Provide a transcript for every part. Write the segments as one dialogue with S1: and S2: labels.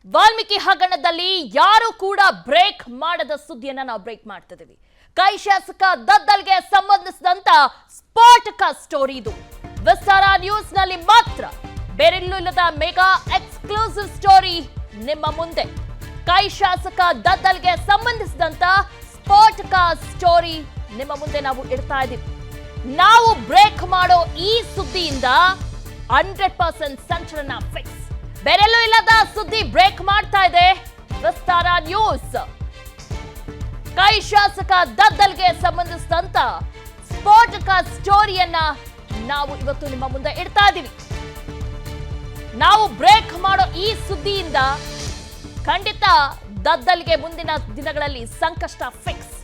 S1: ವಾಲ್ಮೀಕಿ ಹಗರಣದಲ್ಲಿ ಯಾರು ಕೂಡ ಬ್ರೇಕ್ ಮಾಡದ ಸುದ್ದಿಯನ್ನ ನಾವು ಬ್ರೇಕ್ ಮಾಡ್ತಿದ್ದೀವಿ. ಕೈ ಶಾಸಕ ದದ್ದಲ್ಗೆ ಸಂಬಂಧಿಸಿದಂತ ಸ್ಫೋಟಕ ಸ್ಟೋರಿ ಇದು. ವಿಸ್ತಾರ ನ್ಯೂಸ್ ನಲ್ಲಿ ಮಾತ್ರ ಬೇರೆಲ್ಲೂ ಇಲ್ಲದ ಮೆಗಾ ಎಕ್ಸ್ಕ್ಲೂಸಿವ್ ಸ್ಟೋರಿ ನಿಮ್ಮ ಮುಂದೆ. ಕೈ ಶಾಸಕ ದದ್ದಲ್ಗೆ ಸಂಬಂಧಿಸಿದಂತ ಸ್ಫೋಟಕ ಸ್ಟೋರಿ ನಿಮ್ಮ ಮುಂದೆ ನಾವು ಇಡ್ತಾ ಇದ್ದೀವಿ. ನಾವು ಬ್ರೇಕ್ ಮಾಡೋ ಈ ಸುದ್ದಿಯಿಂದ 100% ಸಂಚಲನ ಫಿಕ್ಸ್. ಬೇರೆಲ್ಲೂ ಇಲ್ಲದ ಸುದ್ದಿ ಬ್ರೇಕ್ ಮಾಡ್ತಾ ಇದೆ ವಿಸ್ತಾರ ನ್ಯೂಸ್. ಕೈ ಶಾಸಕ ದದ್ದಲ್ಗೆ ಸಂಬಂಧಿಸಿದಂತ ಸ್ಫೋಟಕ ಸ್ಟೋರಿಯನ್ನ ನಾವು ಇವತ್ತು ನಿಮ್ಮ ಮುಂದೆ ಇಡ್ತಾ ಇದ್ದೀವಿ. ನಾವು ಬ್ರೇಕ್ ಮಾಡೋ ಈ ಸುದ್ದಿಯಿಂದ ಖಂಡಿತ ದದ್ದಲ್ಗೆ ಮುಂದಿನ ದಿನಗಳಲ್ಲಿ ಸಂಕಷ್ಟ ಫಿಕ್ಸ್.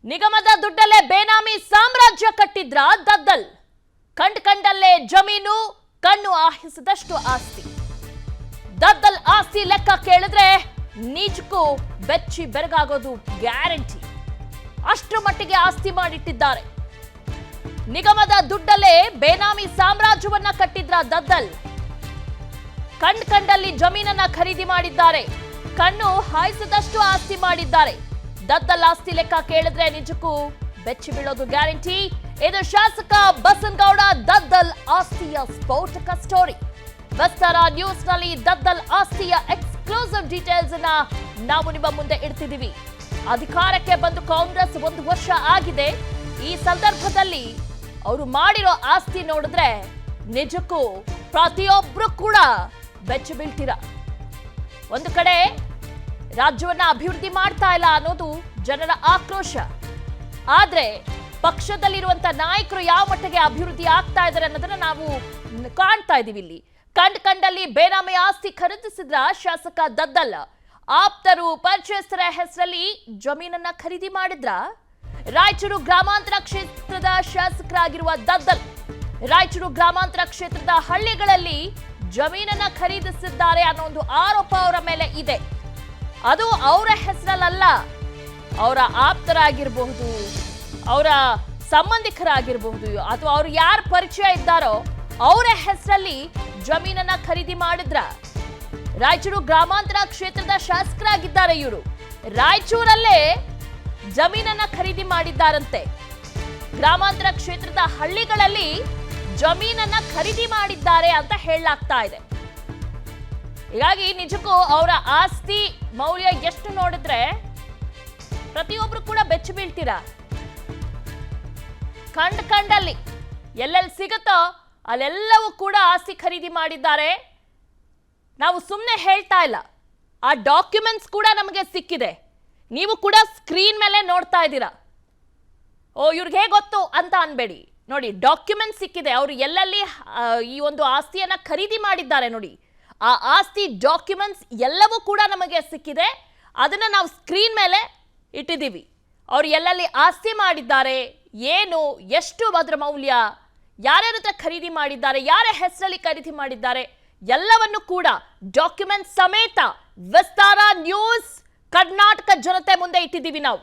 S1: ನಿಗಮದ ದುಡ್ಡಲ್ಲೇ ಬೇನಾಮಿ ಸಾಮ್ರಾಜ್ಯ ಕಟ್ಟಿದ್ರ ದದ್ದಲ್. ಕಂಡಲ್ಲೇ ಜಮೀನು, ಕಣ್ಣು ಆಹಿಸಿದಷ್ಟು ಆಸ್ತಿ. ದದ್ದಲ್ ಆಸ್ತಿ ಲೆಕ್ಕ ಕೇಳಿದ್ರೆ ನಿಜಕ್ಕೂ ಬೆಚ್ಚಿ ಬೆರಗಾಗೋದು ಗ್ಯಾರಂಟಿ. ಅಷ್ಟರ ಮಟ್ಟಿಗೆ ಆಸ್ತಿ ಮಾಡಿಟ್ಟಿದ್ದಾರೆ. ನಿಗಮದ ದುಡ್ಡಲ್ಲೇ ಬೇನಾಮಿ ಸಾಮ್ರಾಜ್ಯವನ್ನ ಕಟ್ಟಿದ್ರ ದದ್ದಲ್. ಕಂಡಲ್ಲಿ ಜಮೀನನ್ನ ಖರೀದಿ ಮಾಡಿದ್ದಾರೆ. ಕಣ್ಣು ಹಾಯಿಸಿದಷ್ಟು ಆಸ್ತಿ ಮಾಡಿದ್ದಾರೆ. ದದ್ದಲ್ ಆಸ್ತಿ ಲೆಕ್ಕ ಕೇಳಿದ್ರೆ ನಿಜಕ್ಕೂ ಬೆಚ್ಚಿ ಬೀಳೋದು ಗ್ಯಾರಂಟಿ. ಇದು ಶಾಸಕ ಬಸನಗೌಡ ದದ್ದಲ್ ಆಸ್ತಿಯ ಸ್ಫೋಟಕ ಸ್ಟೋರಿ. ವಿಸ್ತಾರ ನ್ಯೂಸ್ ನಲ್ಲಿ ದದ್ದಲ್ ಆಸ್ತಿಯ ಎಕ್ಸ್ಕ್ಲೂಸಿವ್ ಡೀಟೇಲ್ಸ್ ಅನ್ನ ನಾವು ನಿಮ್ಮ ಮುಂದೆ ಇಡ್ತಿದ್ದೀವಿ. ಅಧಿಕಾರಕ್ಕೆ ಬಂದು ಕಾಂಗ್ರೆಸ್ 1 ವರ್ಷ ಆಗಿದೆ. ಈ ಸಂದರ್ಭದಲ್ಲಿ ಅವರು ಮಾಡಿರೋ ಆಸ್ತಿ ನೋಡಿದ್ರೆ ನಿಜಕ್ಕೂ ಪ್ರತಿಯೊಬ್ರು ಕೂಡ ಬೆಚ್ಚಿ ಬೀಳ್ತೀರ. ಒಂದು ಕಡೆ ರಾಜ್ಯವನ್ನ ಅಭಿವೃದ್ಧಿ ಮಾಡ್ತಾ ಇಲ್ಲ ಅನ್ನೋದು ಜನರ ಆಕ್ರೋಶ. ಆದ್ರೆ ಪಕ್ಷದಲ್ಲಿರುವಂತ ನಾಯಕರು ಯಾವ ಮಟ್ಟಿಗೆ ಅಭಿವೃದ್ಧಿ ಆಗ್ತಾ ಇದ್ದಾರೆ ಅನ್ನೋದನ್ನ ನಾವು ಕಾಣ್ತಾ ಇದೀವಿ. ಇಲ್ಲಿ ಕಂಡಲ್ಲಿ ಬೇನಾಮಿ ಆಸ್ತಿ ಖರೀದಿಸಿದ್ರ ಶಾಸಕ ದದ್ದಲ್. ಆಪ್ತರು ಪರಿಚಯಸ್ಥರ ಹೆಸರಲ್ಲಿ ಜಮೀನನ್ನ ಖರೀದಿ ಮಾಡಿದ್ರ. ರಾಯಚೂರು ಗ್ರಾಮಾಂತರ ಕ್ಷೇತ್ರದ ಶಾಸಕರಾಗಿರುವ ದದ್ದಲ್ ರಾಯಚೂರು ಗ್ರಾಮಾಂತರ ಕ್ಷೇತ್ರದ ಹಳ್ಳಿಗಳಲ್ಲಿ ಜಮೀನನ್ನ ಖರೀದಿಸಿದ್ದಾರೆ ಅನ್ನೋ ಒಂದು ಆರೋಪ ಅವರ ಮೇಲೆ ಇದೆ. ಅದು ಅವರ ಹೆಸರಲ್ಲ, ಅವರ ಆಪ್ತರಾಗಿರಬಹುದು, ಅವರ ಸಂಬಂಧಿಕರಾಗಿರಬಹುದು, ಅಥವಾ ಅವ್ರು ಯಾರು ಪರಿಚಯ ಇದ್ದಾರೋ ಅವರ ಹೆಸರಲ್ಲಿ ಜಮೀನನ್ನ ಖರೀದಿ ಮಾಡಿದ್ರ. ರಾಯಚೂರು ಗ್ರಾಮಾಂತರ ಕ್ಷೇತ್ರದ ಶಾಸಕರಾಗಿದ್ದಾರೆ ಇವರು. ರಾಯಚೂರಲ್ಲೇ ಜಮೀನನ್ನ ಖರೀದಿ ಮಾಡಿದ್ದಾರಂತೆ. ಗ್ರಾಮಾಂತರ ಕ್ಷೇತ್ರದ ಹಳ್ಳಿಗಳಲ್ಲಿ ಜಮೀನನ್ನ ಖರೀದಿ ಮಾಡಿದ್ದಾರೆ ಅಂತ ಹೇಳಲಾಗ್ತಾ ಇದೆ. ಹೀಗಾಗಿ ನಿಜಕ್ಕೂ ಅವರ ಆಸ್ತಿ ಮೌಲ್ಯ ಎಷ್ಟು ನೋಡಿದ್ರೆ ಪ್ರತಿಯೊಬ್ರು ಕೂಡ ಬೆಚ್ಚಿ ಬೀಳ್ತೀರಾ. ಕಂಡಲ್ಲಿ ಎಲ್ಲೆಲ್ಲಿ ಸಿಗುತ್ತೋ ಅಲ್ಲೆಲ್ಲವೂ ಕೂಡ ಆಸ್ತಿ ಖರೀದಿ ಮಾಡಿದ್ದಾರೆ. ನಾವು ಸುಮ್ಮನೆ ಹೇಳ್ತಾ ಇಲ್ಲ, ಆ ಡಾಕ್ಯುಮೆಂಟ್ಸ್ ಕೂಡ ನಮಗೆ ಸಿಕ್ಕಿದೆ. ನೀವು ಕೂಡ ಸ್ಕ್ರೀನ್ ಮೇಲೆ ನೋಡ್ತಾ ಇದ್ದೀರಾ. ಓ ಇವ್ರಿಗೆ ಹೇಗೆ ಗೊತ್ತು ಅಂತ ಅನ್ಬೇಡಿ. ನೋಡಿ, ಡಾಕ್ಯುಮೆಂಟ್ಸ್ ಸಿಕ್ಕಿದೆ. ಅವರು ಎಲ್ಲೆಲ್ಲಿ ಈ ಒಂದು ಆಸ್ತಿಯನ್ನ ಖರೀದಿ ಮಾಡಿದ್ದಾರೆ ನೋಡಿ, ಆ ಆಸ್ತಿ ಡಾಕ್ಯುಮೆಂಟ್ಸ್ ಎಲ್ಲವೂ ಕೂಡ ನಮಗೆ ಸಿಕ್ಕಿದೆ. ಅದನ್ನ ನಾವು ಸ್ಕ್ರೀನ್ ಮೇಲೆ ಇಟ್ಟಿದ್ದೀವಿ. ಅವ್ರು ಎಲ್ಲೆಲ್ಲಿ ಆಸ್ತಿ ಮಾಡಿದ್ದಾರೆ, ಏನು, ಎಷ್ಟು ಅದರ ಮೌಲ್ಯ, ಯಾರ್ಯಾರ ಹತ್ರ ಖರೀದಿ ಮಾಡಿದ್ದಾರೆ, ಯಾರ ಹೆಸರಲ್ಲಿ ಖರೀದಿ ಮಾಡಿದ್ದಾರೆ, ಎಲ್ಲವನ್ನು ಕೂಡ ಡಾಕ್ಯುಮೆಂಟ್ ಸಮೇತ ವಿಸ್ತಾರ ನ್ಯೂಸ್ ಕರ್ನಾಟಕ ಜನತೆ ಮುಂದೆ ಇಟ್ಟಿದ್ದೀವಿ. ನಾವು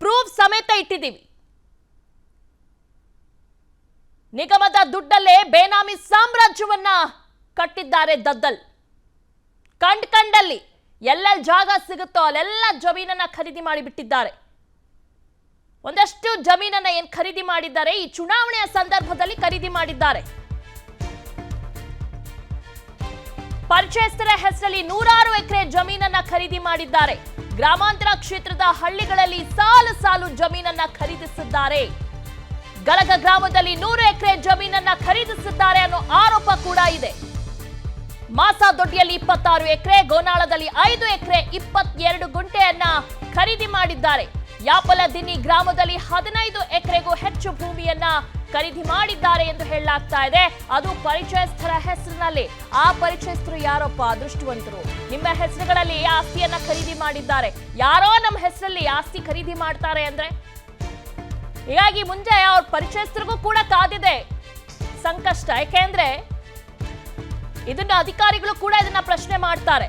S1: ಪ್ರೂಫ್ ಸಮೇತ ಇಟ್ಟಿದ್ದೀವಿ. ನಿಗಮದ ದುಡ್ಡಲ್ಲೇ ಬೇನಾಮಿ ಸಾಮ್ರಾಜ್ಯವನ್ನ ಕಟ್ಟಿದ್ದಾರೆ ದದ್ದಲ್. ಕಂಡಲ್ಲಿ ಎಲ್ಲೆಲ್ಲಿ ಜಾಗ ಸಿಗುತ್ತೋ ಅಲ್ಲೆಲ್ಲ ಜಮೀನನ್ನ ಖರೀದಿ ಮಾಡಿಬಿಟ್ಟಿದ್ದಾರೆ. ಒಂದಷ್ಟು ಜಮೀನನ್ನ ಏನ್ ಖರೀದಿ ಮಾಡಿದ್ದಾರೆ, ಈ ಚುನಾವಣೆಯ ಸಂದರ್ಭದಲ್ಲಿ ಖರೀದಿ ಮಾಡಿದ್ದಾರೆ. ಪರಿಚಯಸ್ಥರ ಹೆಸರಲ್ಲಿ 100 ಎಕರೆ ಜಮೀನನ್ನ ಖರೀದಿ ಮಾಡಿದ್ದಾರೆ. ಗ್ರಾಮಾಂತರ ಕ್ಷೇತ್ರದ ಹಳ್ಳಿಗಳಲ್ಲಿ ಸಾಲು ಸಾಲು ಜಮೀನನ್ನ ಖರೀದಿಸಿದ್ದಾರೆ. ಗಳಗ ಗ್ರಾಮದಲ್ಲಿ 100 ಎಕರೆ ಜಮೀನನ್ನ ಖರೀದಿಸಿದ್ದಾರೆ ಅನ್ನೋ ಆರೋಪ ಕೂಡ ಇದೆ. ಮಾಸಾದೊಡ್ಡಿಯಲ್ಲಿ 26 ಎಕರೆ, ಗೋನಾಳದಲ್ಲಿ 5 ಎಕರೆ 22 ಗುಂಟೆಯನ್ನ ಖರೀದಿ ಮಾಡಿದ್ದಾರೆ. ಯಾಪಲದಿನ್ನಿ ಗ್ರಾಮದಲ್ಲಿ 15 ಎಕರೆಗೂ ಹೆಚ್ಚು ಭೂಮಿಯನ್ನ ಖರೀದಿ ಮಾಡಿದ್ದಾರೆ ಎಂದು ಹೇಳಲಾಗ್ತಾ ಇದೆ. ಅದು ಪರಿಚಯಸ್ಥರ ಹೆಸರಿನಲ್ಲಿ. ಆ ಪರಿಚಯಸ್ಥರು ಯಾರಪ್ಪ? ಅದೃಷ್ಟವಂತರು. ನಿಮ್ಮ ಹೆಸರುಗಳಲ್ಲಿ ಆಸ್ತಿಯನ್ನ ಖರೀದಿ ಮಾಡಿದ್ದಾರೆ. ಯಾರೋ ನಮ್ಮ ಹೆಸರಲ್ಲಿ ಆಸ್ತಿ ಖರೀದಿ ಮಾಡ್ತಾರೆ ಅಂದ್ರೆ, ಹೀಗಾಗಿ ಮುಂದೆ ಅವ್ರ ಪರಿಚಯಸ್ಥರಿಗೂ ಕೂಡ ಕಾದಿದೆ ಸಂಕಷ್ಟ. ಯಾಕೆಂದ್ರೆ ಇದನ್ನ ಅಧಿಕಾರಿಗಳು ಕೂಡ ಇದನ್ನ ಪ್ರಶ್ನೆ ಮಾಡ್ತಾರೆ.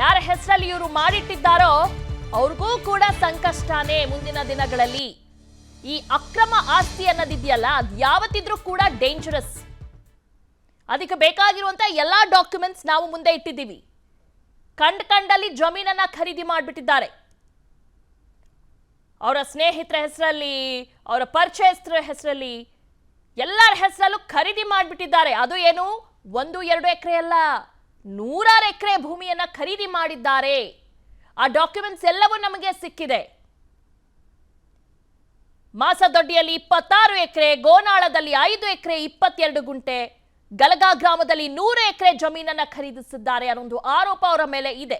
S1: ಯಾರ ಹೆಸರಲ್ಲಿ ಇವರು ಮಾಡಿಟ್ಟಿದ್ದಾರೋ ಅವ್ರಿಗೂ ಕೂಡ ಸಂಕಷ್ಟನೇ ಮುಂದಿನ ದಿನಗಳಲ್ಲಿ. ಈ ಅಕ್ರಮ ಆಸ್ತಿ ಅನ್ನೋದಿದೆಯಲ್ಲ, ಅದು ಯಾವತ್ತಿದ್ರೂ ಕೂಡ ಡೇಂಜರಸ್. ಅದಕ್ಕೆ ಬೇಕಾಗಿರುವಂತ ಎಲ್ಲಾ ಡಾಕ್ಯುಮೆಂಟ್ಸ್ ನಾವು ಮುಂದೆ ಇಟ್ಟಿದ್ದೀವಿ. ಕಂಡಲ್ಲಿ ಜಮೀನನ್ನ ಖರೀದಿ ಮಾಡಿಬಿಟ್ಟಿದ್ದಾರೆ. ಅವರ ಸ್ನೇಹಿತರ ಹೆಸರಲ್ಲಿ, ಅವರ ಪರಿಚಯಸ್ಥರ ಹೆಸರಲ್ಲಿ, ಎಲ್ಲರ ಹೆಸರಲ್ಲೂ ಖರೀದಿ ಮಾಡಿಬಿಟ್ಟಿದ್ದಾರೆ. ಅದು ಏನು 1-2 ಎಕರೆ ಅಲ್ಲ, 100 ಎಕರೆ ಭೂಮಿಯನ್ನ ಖರೀದಿ ಮಾಡಿದ್ದಾರೆ. ಆ ಡಾಕ್ಯುಮೆಂಟ್ಸ್ ಎಲ್ಲವೂ ನಮಗೆ ಸಿಕ್ಕಿದೆ. ಮಾಸದೊಡ್ಡಿಯಲ್ಲಿ 26 ಎಕರೆ, ಗೋನಾಳದಲ್ಲಿ 5 ಎಕರೆ 22 ಗುಂಟೆ, ಗಲಗಾ ಗ್ರಾಮದಲ್ಲಿ 100 ಎಕರೆ ಜಮೀನನ್ನ ಖರೀದಿಸಿದ್ದಾರೆ ಅನ್ನೋ ಆರೋಪ ಅವರ ಮೇಲೆ ಇದೆ.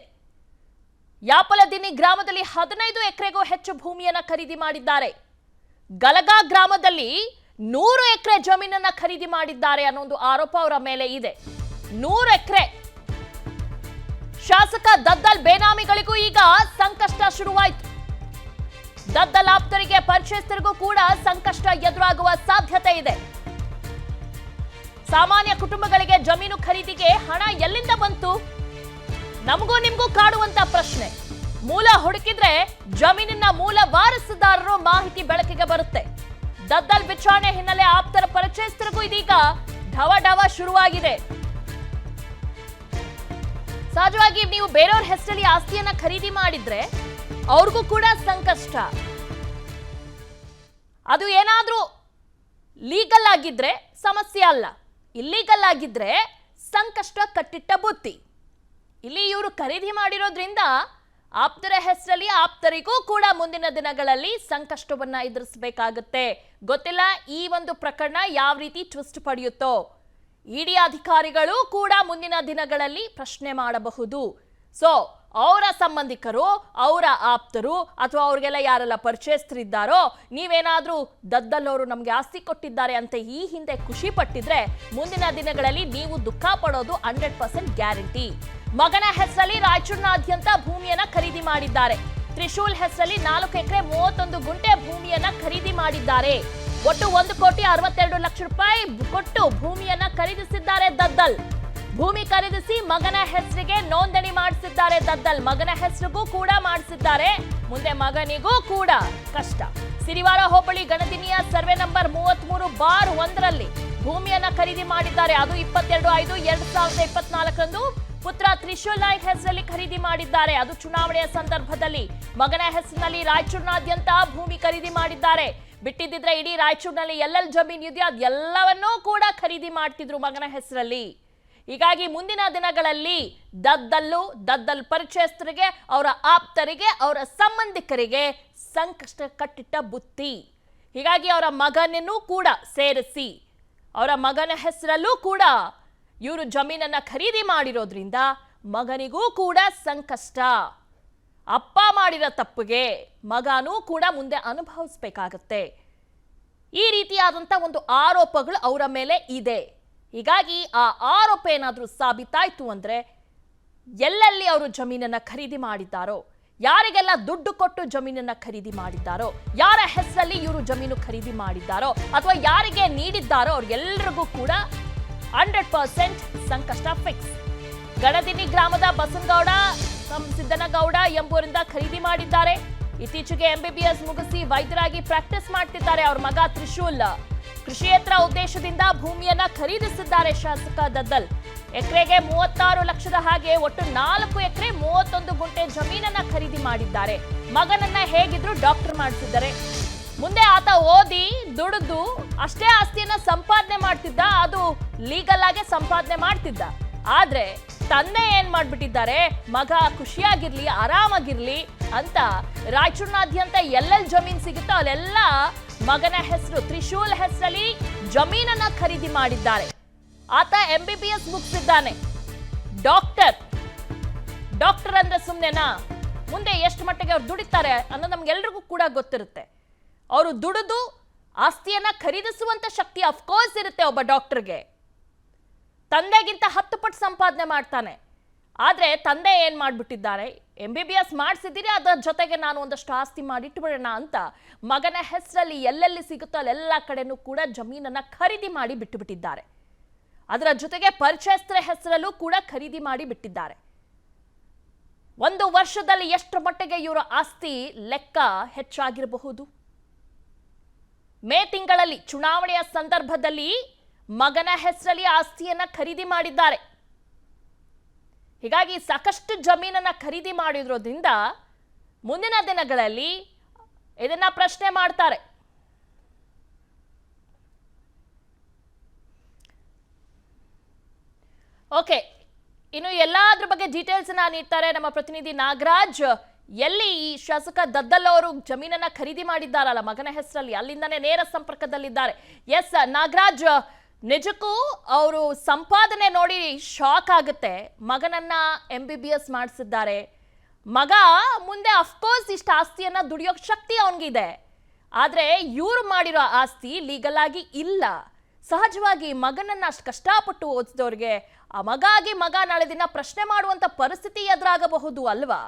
S1: ಯಾಪಲದಿನ್ನಿ ಗ್ರಾಮದಲ್ಲಿ 15 ಎಕರೆಗೂ ಹೆಚ್ಚು ಭೂಮಿಯನ್ನ ಖರೀದಿ ಮಾಡಿದ್ದಾರೆ. ಗಲಗಾ ಗ್ರಾಮದಲ್ಲಿ 100 ಎಕರೆ ಜಮೀನನ್ನ ಖರೀದಿ ಮಾಡಿದ್ದಾರೆ ಅನ್ನೋ ಆರೋಪ ಅವರ ಮೇಲೆ ಇದೆ. 100 ಎಕರೆ. ಶಾಸಕ ದದ್ದಲ್ ಬೇನಾಮಿಗಳಿಗೂ ಈಗ ಸಂಕಷ್ಟ ಶುರುವಾಯಿತು. ದದ್ದಲ್ ಆಪ್ತರಿಗೆ, ಪರಿಚಯಸ್ಥರಿಗೂ ಕೂಡ ಸಂಕಷ್ಟ ಎದುರಾಗುವ ಸಾಧ್ಯತೆ ಇದೆ. ಸಾಮಾನ್ಯ ಕುಟುಂಬಗಳಿಗೆ ಜಮೀನು ಖರೀದಿಗೆ ಹಣ ಎಲ್ಲಿಂದ ಬಂತು? ನಮಗೂ ನಿಮಗೂ ಕಾಡುವಂತ ಪ್ರಶ್ನೆ. ಮೂಲ ಹುಡುಕಿದ್ರೆ ಜಮೀನಿನ ಮೂಲ ವಾರಸುದಾರರು ಮಾಹಿತಿ ಬೆಳಕಿಗೆ ಬರುತ್ತೆ. ದದ್ದಲ್ ವಿಚಾರಣೆ ಹಿನ್ನೆಲೆ ಆಪ್ತರ ಪರಿಚಯಸ್ಥರಿಗೂ ಇದೀಗ ಢವ ಶುರುವಾಗಿದೆ. ಸಹಜವಾಗಿ ನೀವು ಬೇರೆಯವ್ರ ಹೆಸರಲ್ಲಿ ಆಸ್ತಿಯನ್ನ ಖರೀದಿ ಮಾಡಿದ್ರೆ ಅವ್ರಿಗೂ ಕೂಡ ಸಂಕಷ್ಟ. ಅದು ಏನಾದ್ರೂ ಲೀಗಲ್ ಆಗಿದ್ರೆ ಸಮಸ್ಯೆ ಅಲ್ಲ, ಇಲ್ಲೀಗಲ್ ಆಗಿದ್ರೆ ಸಂಕಷ್ಟ ಕಟ್ಟಿಟ್ಟ ಬುತ್ತಿ. ಇಲ್ಲಿ ಇವರು ಖರೀದಿ ಮಾಡಿರೋದ್ರಿಂದ ಆಪ್ತರ ಹೆಸರಲ್ಲಿ ಆಪ್ತರಿಗೂ ಕೂಡ ಮುಂದಿನ ದಿನಗಳಲ್ಲಿ ಸಂಕಷ್ಟವನ್ನ ಎದುರಿಸಬೇಕಾಗುತ್ತೆ. ಗೊತ್ತಿಲ್ಲ ಈ ಒಂದು ಪ್ರಕರಣ ಯಾವ ರೀತಿ ಟ್ವಿಸ್ಟ್ ಪಡೆಯುತ್ತೋ. ಇಡಿ ಅಧಿಕಾರಿಗಳು ಕೂಡ ಮುಂದಿನ ದಿನಗಳಲ್ಲಿ ಪ್ರಶ್ನೆ ಮಾಡಬಹುದು. ಸೊ ಅವರ ಸಂಬಂಧಿಕರು, ಅವರ ಆಪ್ತರು ಅಥವಾ ಅವ್ರಿಗೆಲ್ಲ ಯಾರೆಲ್ಲ ಪರಿಚಯಸ್ಥರಿದ್ದಾರೋ, ನೀವೇನಾದ್ರೂ ದದ್ದಲ್ ಅವರು ನಮ್ಗೆ ಆಸ್ತಿ ಕೊಟ್ಟಿದ್ದಾರೆ ಅಂತ ಈ ಹಿಂದೆ ಖುಷಿ ಪಟ್ಟಿದ್ರೆ ಮುಂದಿನ ದಿನಗಳಲ್ಲಿ ನೀವು ದುಃಖ ಪಡೋದು 100% ಗ್ಯಾರಂಟಿ. ಮಗನ ಹೆಸರಲ್ಲಿ ರಾಯಚೂರಿನಾದ್ಯಂತ ಭೂಮಿಯನ್ನ ಖರೀದಿ ಮಾಡಿದ್ದಾರೆ. ತ್ರಿಶೂಲ್ ಹೆಸರಲ್ಲಿ 4 ಎಕರೆ 31 ಗುಂಟೆ ಭೂಮಿಯನ್ನ ಖರೀದಿ ಮಾಡಿದ್ದಾರೆ. ಒಟ್ಟು 1,62 ಲಕ್ಷ ರೂಪಾಯಿ ಕೊಟ್ಟು ಭೂಮಿಯನ್ನ ಖರೀದಿಸಿದ್ದಾರೆ ದದ್ದಲ್. ಭೂಮಿ ಖರೀದಿಸಿ ಮಗನ ಹೆಸರಿಗೆ ನೋಂದಣಿ ಮಾಡಿಸಿದ್ದಾರೆ ದದ್ದಲ್. ಮಗನ ಹೆಸರಿಗೂ ಕೂಡ ಮಾಡಿಸಿದ್ದಾರೆ. ಮುಂದೆ ಮಗನಿಗೂ ಕೂಡ ಕಷ್ಟ. ಸಿರಿವಾರ ಹೋಬಳಿ ಗಣದಿನಿಯ ಸರ್ವೆ ನಂಬರ್ 33/1ರಲ್ಲಿ ಭೂಮಿಯನ್ನ ಖರೀದಿ ಮಾಡಿದ್ದಾರೆ. ಅದು 22/5/2024ರಂದು ಪುತ್ರ ತ್ರಿಶೂಲ್ ನಾಯ್ಕ್ ಹೆಸರಲ್ಲಿ ಖರೀದಿ ಮಾಡಿದ್ದಾರೆ. ಅದು ಚುನಾವಣೆಯ ಸಂದರ್ಭದಲ್ಲಿ ಮಗನ ಹೆಸರಿನಲ್ಲಿ ರಾಯಚೂರಿನಾದ್ಯಂತ ಭೂಮಿ ಖರೀದಿ ಮಾಡಿದ್ದಾರೆ. ಬಿಟ್ಟಿದ್ದಿದ್ರೆ ಇಡೀ ರಾಯಚೂರಿನಲ್ಲಿ ಎಲ್ಲೆಲ್ಲಿ ಜಮೀನು ಇದೆಯೋ ಅದೆಲ್ಲವನ್ನೂ ಕೂಡ ಖರೀದಿ ಮಾಡ್ತಿದ್ರು ಮಗನ ಹೆಸರಲ್ಲಿ. ಹೀಗಾಗಿ ಮುಂದಿನ ದಿನಗಳಲ್ಲಿ ದದ್ದಲ್ ಪರಿಚಯಸ್ಥರಿಗೆ, ಅವರ ಆಪ್ತರಿಗೆ, ಅವರ ಸಂಬಂಧಿಕರಿಗೆ ಸಂಕಷ್ಟ ಕಟ್ಟಿಟ್ಟ ಬುತ್ತಿ. ಹೀಗಾಗಿ ಅವರ ಮಗನನ್ನು ಕೂಡ ಸೇರಿಸಿ ಅವರ ಮಗನ ಹೆಸರಲ್ಲೂ ಕೂಡ ಇವರು ಜಮೀನನ್ನ ಖರೀದಿ ಮಾಡಿರೋದ್ರಿಂದ ಮಗನಿಗೂ ಕೂಡ ಸಂಕಷ್ಟ. ಅಪ್ಪ ಮಾಡಿರೋ ತಪ್ಪಿಗೆ ಮಗನೂ ಕೂಡ ಮುಂದೆ ಅನುಭವಿಸಬೇಕಾಗತ್ತೆ. ಈ ರೀತಿಯಾದಂಥ ಒಂದು ಆರೋಪಗಳು ಅವರ ಮೇಲೆ ಇದೆ. ಹೀಗಾಗಿ ಆ ಆರೋಪ ಏನಾದರೂ ಸಾಬೀತಾಯ್ತು ಅಂದ್ರೆ ಎಲ್ಲೆಲ್ಲಿ ಅವರು ಜಮೀನನ್ನ ಖರೀದಿ ಮಾಡಿದ್ದಾರೋ, ಯಾರಿಗೆಲ್ಲ ದುಡ್ಡು ಕೊಟ್ಟು ಜಮೀನನ್ನ ಖರೀದಿ ಮಾಡಿದ್ದಾರೋ, ಯಾರ ಹೆಸರಲ್ಲಿ ಇವರು ಜಮೀನು ಖರೀದಿ ಮಾಡಿದ್ದಾರೋ ಅಥವಾ ಯಾರಿಗೆ ನೀಡಿದ್ದಾರೋ ಅವ್ರಿಗೆಲ್ಲರಿಗೂ ಕೂಡ 100% ಸಂಕಷ್ಟ ಫಿಕ್ಸ್. ಗಣದಿನ್ನಿ ಗ್ರಾಮದ ಬಸನಗೌಡ ಸಿದ್ದನಗೌಡ ಎಂಬುವರಿಂದ ಖರೀದಿ ಮಾಡಿದ್ದಾರೆ. ಇತ್ತೀಚೆಗೆ MBBS ಮುಗಿಸಿ ವೈದ್ಯರಾಗಿ ಪ್ರಾಕ್ಟೀಸ್ ಮಾಡ್ತಿದ್ದಾರೆ. ಅವ್ರ ಮಗ ತ್ರಿಶೂಲ್ ಕೃಷಿಯೇತರ ಉದ್ದೇಶದಿಂದ ಭೂಮಿಯನ್ನ ಖರೀದಿಸಿದ್ದಾರೆ ಶಾಸಕ ದದ್ದಲ್. ಎಕರೆಗೆ 36 ಲಕ್ಷದ ಹಾಗೆ ಒಟ್ಟು 4 ಎಕರೆ 31 ಗುಂಟೆ ಜಮೀನನ್ನ ಖರೀದಿ ಮಾಡಿದ್ದಾರೆ. ಮಗನನ್ನ ಹೇಗಿದ್ರು ಡಾಕ್ಟರ್ ಮಾಡಿಸಿದ್ದಾರೆ. ಮುಂದೆ ಆತ ಓದಿ ದುಡಿದು ಅಷ್ಟೇ ಆಸ್ತಿಯನ್ನ ಸಂಪಾದನೆ ಮಾಡ್ತಿದ್ದ. ಅದು ಲೀಗಲ್ ಆಗಿ ಸಂಪಾದನೆ ಮಾಡ್ತಿದ್ದ. ಆದ್ರೆ ತಂದೆ ಏನ್ ಮಾಡ್ಬಿಟ್ಟಿದ್ದಾರೆ, ಮಗ ಖುಷಿಯಾಗಿರ್ಲಿ, ಆರಾಮಾಗಿರ್ಲಿ ಅಂತ ರಾಯಚೂರಿನಾದ್ಯಂತ ಎಲ್ಲೆಲ್ಲಿ ಜಮೀನ್ ಸಿಗುತ್ತೋ ಅಲ್ಲೆಲ್ಲ ಮಗನ ಹೆಸರು ತ್ರಿಶೂಲ್ ಹೆಸರಲ್ಲಿ ಜಮೀನನ್ನ ಖರೀದಿ ಮಾಡಿದ್ದಾರೆ. ಆತ MBBS ಮುಗಿಸಿದ್ದಾನೆ. ಡಾಕ್ಟರ್ ಅಂದ್ರೆ ಸುಮ್ಮನೆನಾ? ಮುಂದೆ ಎಷ್ಟು ಮಟ್ಟಿಗೆ ಅವ್ರು ದುಡಿತಾರೆ ಅನ್ನೋದು ನಮ್ಗೆಲ್ರಿಗೂ ಕೂಡ ಗೊತ್ತಿರುತ್ತೆ. ಅವರು ದುಡಿದು ಆಸ್ತಿಯನ್ನ ಖರೀದಿಸುವಂತ ಶಕ್ತಿ ಅಫ್ಕೋರ್ಸ್ ಇರುತ್ತೆ ಒಬ್ಬ ಡಾಕ್ಟರ್ಗೆ. ತಂದೆಗಿಂತ 10 ಪಟ್ಟು ಸಂಪಾದನೆ ಮಾಡ್ತಾನೆ. ಆದ್ರೆ ತಂದೆ ಏನ್ ಮಾಡ್ಬಿಟ್ಟಿದ್ದಾರೆ, MBBS ಮಾಡಿಸಿದ್ದೀರಿ, ಅದರ ಜೊತೆಗೆ ನಾನು ಒಂದಷ್ಟು ಆಸ್ತಿ ಮಾಡಿಟ್ಬಿಡೋಣ ಅಂತ ಮಗನ ಹೆಸರಲ್ಲಿ ಎಲ್ಲೆಲ್ಲಿ ಸಿಗುತ್ತೋ ಅಲ್ಲೆಲ್ಲ ಕಡೆನೂ ಕೂಡ ಜಮೀನನ್ನ ಖರೀದಿ ಮಾಡಿ ಬಿಟ್ಟುಬಿಟ್ಟಿದ್ದಾರೆ. ಅದರ ಜೊತೆಗೆ ಪರಿಚಯಸ್ಥರ ಹೆಸರಲ್ಲೂ ಕೂಡ ಖರೀದಿ ಮಾಡಿ ಬಿಟ್ಟಿದ್ದಾರೆ. 1 ವರ್ಷದಲ್ಲಿ ಎಷ್ಟು ಮಟ್ಟಿಗೆ ಇವರ ಆಸ್ತಿ ಲೆಕ್ಕ ಹೆಚ್ಚಾಗಿರಬಹುದು? ಮೇ ತಿಂಗಳಲ್ಲಿ ಚುನಾವಣೆಯ ಸಂದರ್ಭದಲ್ಲಿ ಮಗನ ಹೆಸರಲ್ಲಿ ಆಸ್ತಿಯನ್ನ ಖರೀದಿ ಮಾಡಿದ್ದಾರೆ. ಹೀಗಾಗಿ ಸಾಕಷ್ಟು ಜಮೀನನ್ನ ಖರೀದಿ ಮಾಡಿರೋದ್ರಿಂದ ಮುಂದಿನ ದಿನಗಳಲ್ಲಿ ಇದನ್ನ ಪ್ರಶ್ನೆ ಮಾಡ್ತಾರೆ. ಓಕೆ, ಇನ್ನು ಎಲ್ಲಾದ್ರ ಬಗ್ಗೆ ಡೀಟೇಲ್ಸ್ ನೀಡ್ತಾರೆ ನಮ್ಮ ಪ್ರತಿನಿಧಿ ನಾಗರಾಜ್. ಎಲ್ಲಿ ಈ ಶಾಸಕ ದದ್ದಲ್ ಅವರು ಜಮೀನನ್ನ ಖರೀದಿ ಮಾಡಿದ್ದಾರಲ್ಲ ಮಗನ ಹೆಸರಲ್ಲಿ, ಅಲ್ಲಿಂದಾನೇ ನೇರ ಸಂಪರ್ಕದಲ್ಲಿದ್ದಾರೆ. ಎಸ್ ನಾಗರಾಜ್, ನಿಜಕ್ಕೂ ಅವರು ಸಂಪಾದನೆ ನೋಡಿ ಶಾಕ್ ಆಗುತ್ತೆ. ಮಗನನ್ನ MBBS ಮಾಡಿಸಿದ್ದಾರೆ. ಮಗ ಮುಂದೆ ಅಫ್ಕೋರ್ಸ್ ಇಷ್ಟು ಆಸ್ತಿಯನ್ನ ದುಡಿಯೋಕ್ ಶಕ್ತಿ ಅವನಿಗಿದೆ. ಆದ್ರೆ ಇವ್ರು ಮಾಡಿರೋ ಆಸ್ತಿ ಲೀಗಲ್ ಆಗಿ ಇಲ್ಲ. ಸಹಜವಾಗಿ ಮಗನನ್ನ ಅಷ್ಟು ಕಷ್ಟಪಟ್ಟು ಓದಿಸಿದವ್ರಿಗೆ ಆ ಮಗ ನಾಳೆ ದಿನ ಪ್ರಶ್ನೆ ಮಾಡುವಂತ ಪರಿಸ್ಥಿತಿ ಎದುರಾಗಬಹುದು ಅಲ್ವಾ?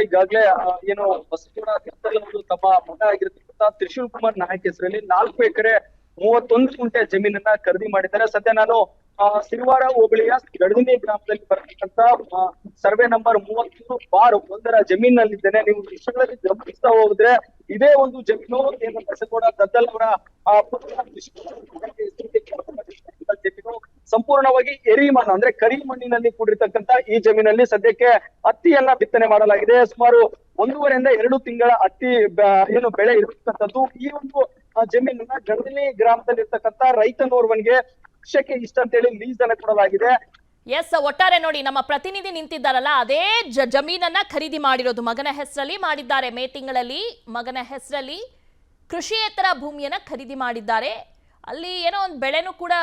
S2: ಈಗಾಗಲೇ ಏನು ಬಸವನಗೌಡ ತಮ್ಮ ಮಗ ಆಗಿರತಕ್ಕಂತ ತ್ರಿಶೂಲ್ ಕುಮಾರ್ ನಾಯಕ್ ಹೆಸರಲ್ಲಿ 4 ಎಕರೆ 31 ಗುಂಟೆ ಜಮೀನನ್ನ ಖರೀದಿ ಮಾಡಿದ್ದಾರೆ. ಸದ್ಯ ನಾನು ಸಿರಿವಾರ ಹೋಬಳಿಯ ಗಡದಿನಿ ಗ್ರಾಮದಲ್ಲಿ ಬರತಕ್ಕಂತ ಸರ್ವೆ ನಂಬರ್ 33/1 ಜಮೀನಲ್ಲಿದ್ದೇನೆ. ನೀವು ದೃಶ್ಯಗಳಲ್ಲಿ ಗಮನಿಸ್ತಾ ಹೋದ್ರೆ ಇದೇ ಒಂದು ಜಮೀನು ಬಸವನಗೌಡ ದದ್ದಲ್ ಅವರ ಜಮೀನು ಸಂಪೂರ್ಣವಾಗಿ ಎರಿಮಣ್ಣು ಅಂದ್ರೆ ಕರಿ ಮಣ್ಣಿನಲ್ಲಿ ಕೂಡಿರ್ತಕ್ಕಂತ ಈ ಜಮೀನಲ್ಲಿ ಸದ್ಯಕ್ಕೆ ಹತ್ತಿಯನ್ನ ಬಿತ್ತನೆ ಮಾಡಲಾಗಿದೆ. ಸುಮಾರು 1.5 ರಿಂದ 2 ತಿಂಗಳ ಹತ್ತಿ ಏನು ಬೆಳೆ ಇರತಕ್ಕಂಥದ್ದು. ಈ ಒಂದು ಜಮೀನನ್ನ ಗಡದಿನಿ ಗ್ರಾಮದಲ್ಲಿ ಇರ್ತಕ್ಕಂತ ರೈತನೋರ್ವನ್ಗೆ ವರ್ಷಕ್ಕೆ ಇಷ್ಟಂತೇಳಿ ಲೀಸ್ ಅನ್ನ ಕೊಡಲಾಗಿದೆ.
S1: ಎಸ್, ಒಟ್ಟಾರೆ ನೋಡಿ ನಮ್ಮ ಪ್ರತಿನಿಧಿ ನಿಂತಿದ್ದಾರಲ್ಲ, ಅದೇ ಜಮೀನನ್ನ ಖರೀದಿ ಮಾಡಿರೋದು ಮಗನ ಹೆಸರಲ್ಲಿ ಮಾಡಿದ್ದಾರೆ. ಮೇ ತಿಂಗಳಲ್ಲಿ ಮಗನ ಹೆಸರಲ್ಲಿ ಕೃಷಿಯೇತರ ಭೂಮಿಯನ್ನ ಖರೀದಿ ಮಾಡಿದ್ದಾರೆ. ಅಲ್ಲಿ ಏನೋ ಒಂದು ಬೆಳೆನೂ ಕೂಡ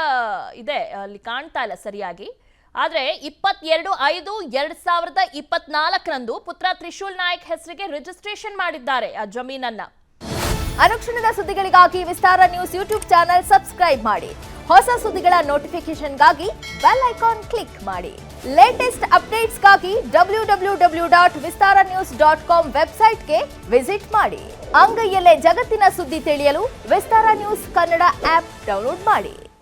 S1: ಇದೆ, ಅಲ್ಲಿ ಕಾಣ್ತಾ ಇಲ್ಲ ಸರಿಯಾಗಿ. ಆದ್ರೆ 22/5/2024 ಪುತ್ರ ತ್ರಿಶೂಲ್ ನಾಯಕ್ ಹೆಸರಿಗೆ ರಿಜಿಸ್ಟ್ರೇಷನ್ ಮಾಡಿದ್ದಾರೆ ಆ ಜಮೀನನ್ನ.
S3: ಅನುಕ್ಷಣದ ಸುದ್ದಿಗಳಿಗಾಗಿ ವಿಸ್ತಾರ ನ್ಯೂಸ್ ಯೂಟ್ಯೂಬ್ ಚಾನೆಲ್ ಸಬ್ಸ್ಕ್ರೈಬ್ ಮಾಡಿ. ಹೊಸ ಸುದ್ದಿಗಳ ನೋಟಿಫಿಕೇಶನ್ಗಾಗಿ ಬೆಲ್ ಐಕಾನ್ ಕ್ಲಿಕ್ ಮಾಡಿ. ಲೇಟೆಸ್ಟ್ ಅಪ್ಡೇಟ್ಸ್ಗಾಗಿ www.vistaranews.com ವೆಬ್ಸೈಟ್ಗೆ ವಿಸಿಟ್ ಮಾಡಿ. ಅಂಗೈಯಲ್ಲೇ ಜಗತ್ತಿನ ಸುದ್ದಿ ತಿಳಿಯಲು ವಿಸ್ತಾರ ನ್ಯೂಸ್ ಕನ್ನಡ ಆಪ್ ಡೌನ್ಲೋಡ್ ಮಾಡಿ.